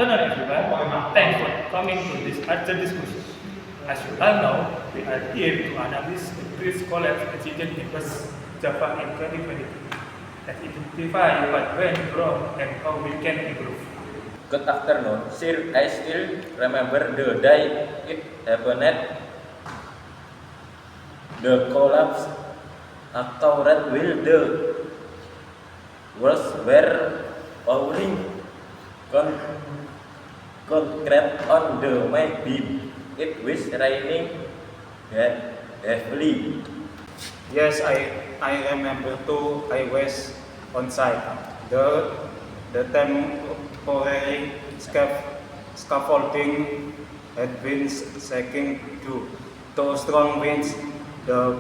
afternoon, everyone. Thanks for coming to this urgent discussion. As you all know, we are here to analyze the Greece collapse incident in West Java in 2022 and identify what went wrong and how we can improve. Good afternoon, sir. I still remember the day it happened. The collapse occurred while the walls were pouring concrete on the main beam. It was raining heavily. Yes, I remember too. I was on site. The temporary scaffolding had been shaking due to strong winds the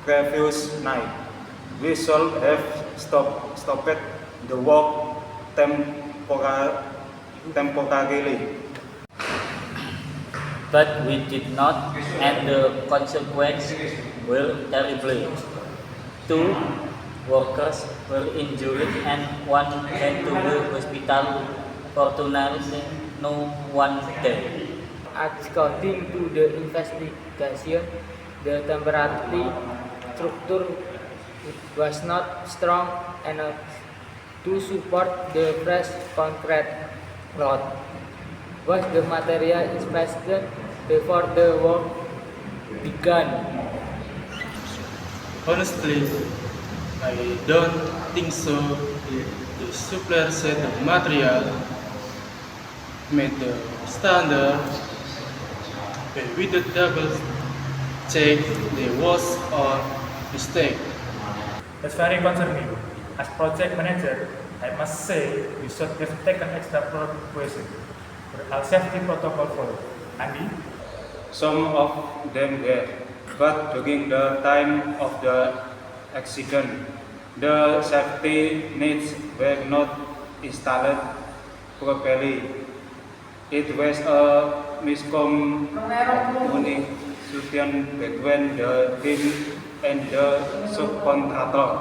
previous night. We should have stopped the work temporarily. But we did not, and the consequences were terrible. 2 workers were injured and one went to the hospital. Fortunately, no one died. According to the investigation, the temporary structure was not strong enough to support the fresh concrete load. Was the material inspected before the work began? Honestly, I don't think so. The supplier said the material met the standard, but we did double check there was a mistake. That's very concerning. As project manager, I must say we should have taken extra precaution for our safety protocol for Andy. Some of them were, but during the time of the accident, the safety nets were not installed properly. It was a miscommunication between the team and the subcontractor.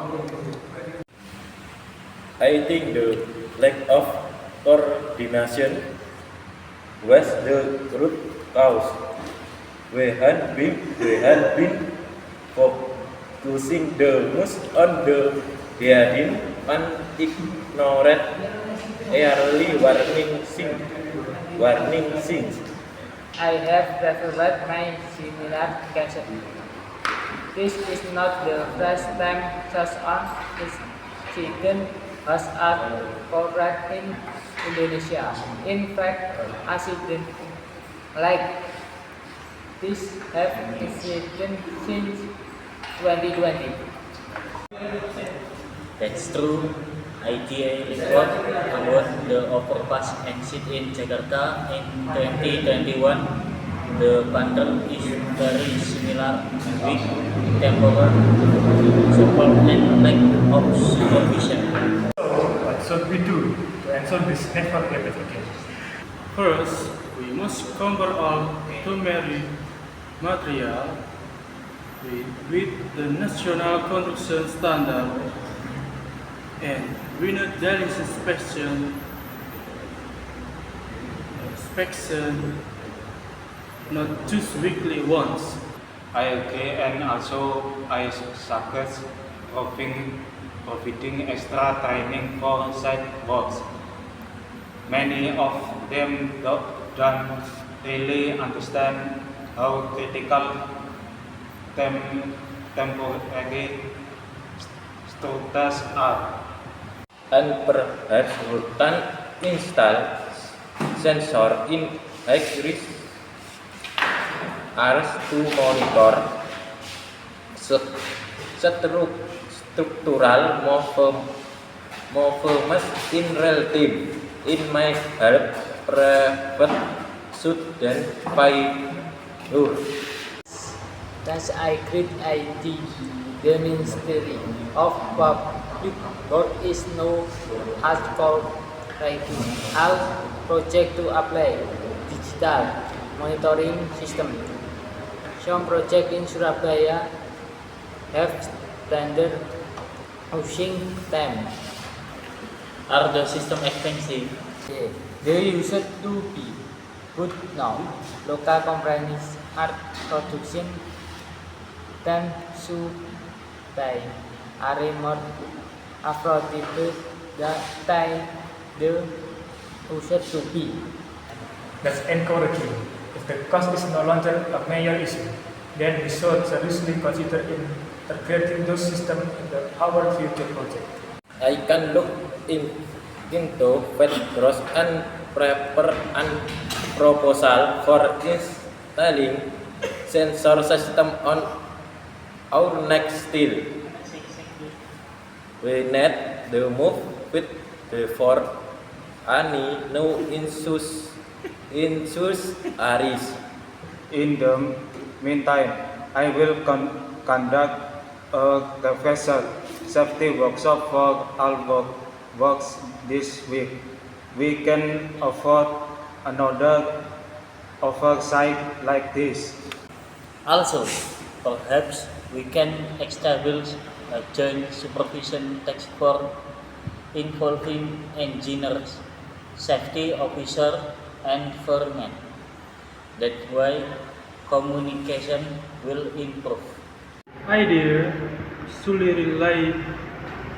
I think the lack of coordination was the root cause. We had been focusing the most on the heading and ignored early warning signs. I have referred my similar cases. This is not the first time such an incident has occurred in Indonesia. In fact, accidents like this have incident since 2020. That's true. ITA report about the overpass exit in Jakarta in 2021. The pattern is very similar with temporary support and lack of supervision. So, what should we do to ensure this never happens again? First, we must cover all temporary material with the national construction standard, and we need daily inspection, not just weekly ones. I agree, and also I suggest providing extra training for site works. Many of them don't really understand how critical temporary structures are. And perhaps rutan install sensor in high-risk areas to monitor structural movements in real time. It might help prevent sudden failure. That's a great idea. The Ministry of Public Works is now hardcore writing out project to apply digital monitoring system. Some projects in Surabaya have standard housing time. Are the system expensive? Yeah. They used to be, but now local companies are producing them so they are more affordable than they used to be. That's encouraging. If the cost is no longer a major issue, then we should seriously consider integrating those systems into our future project. I can look into fat growth and prepare a proposal for installing sensor system on our next deal. We need to move with before any new issues arise. In the meantime, I will conduct a vessel safety workshop for all works this week. We can afford another oversight like this. Also, perhaps we can establish a joint supervision task force involving engineers, safety officer, and foremen. That way, communication will improve. Idea solely rely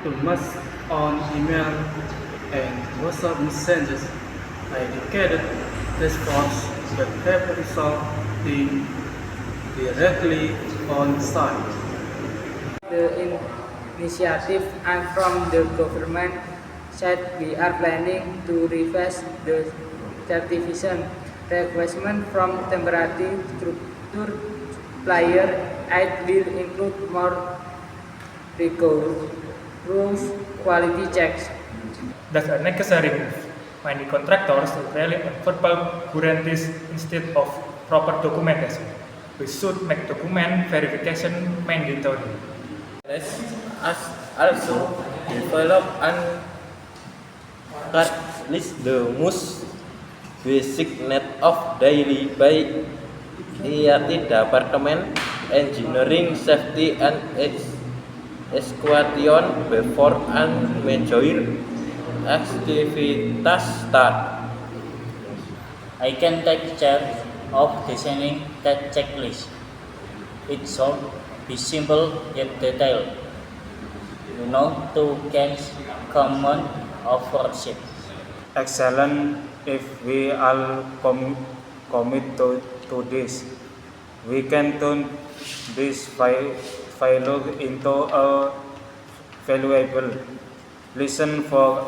too much on email and WhatsApp messages. I dedicated response that have resulted directly on site. The initiative and from the government said we are planning to revise the certification requirement from temporary structure supplier. It will include more rigorous quality checks. That's a necessary move. Many contractors rely on verbal guarantees instead of proper documentation. We should make document verification mandatory. Let us also develop and list the most basic need of daily by IAT Department Engineering Safety and Excavation before and major activities start. I can take charge of designing that checklist. It should be simple yet detailed. To gain common ownership. Excellent. If we all commit to this, we can turn this failure into a valuable lesson for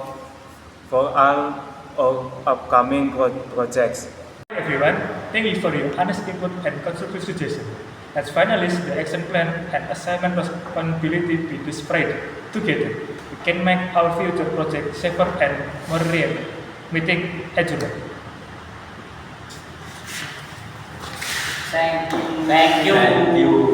all our upcoming projects. Everyone, thank you for your honest input and constructive suggestions. As finalists, the action plan and assignment responsibility be displayed together. We can make our future project safer and more real. Meeting adjourned. Thank you. Thank you.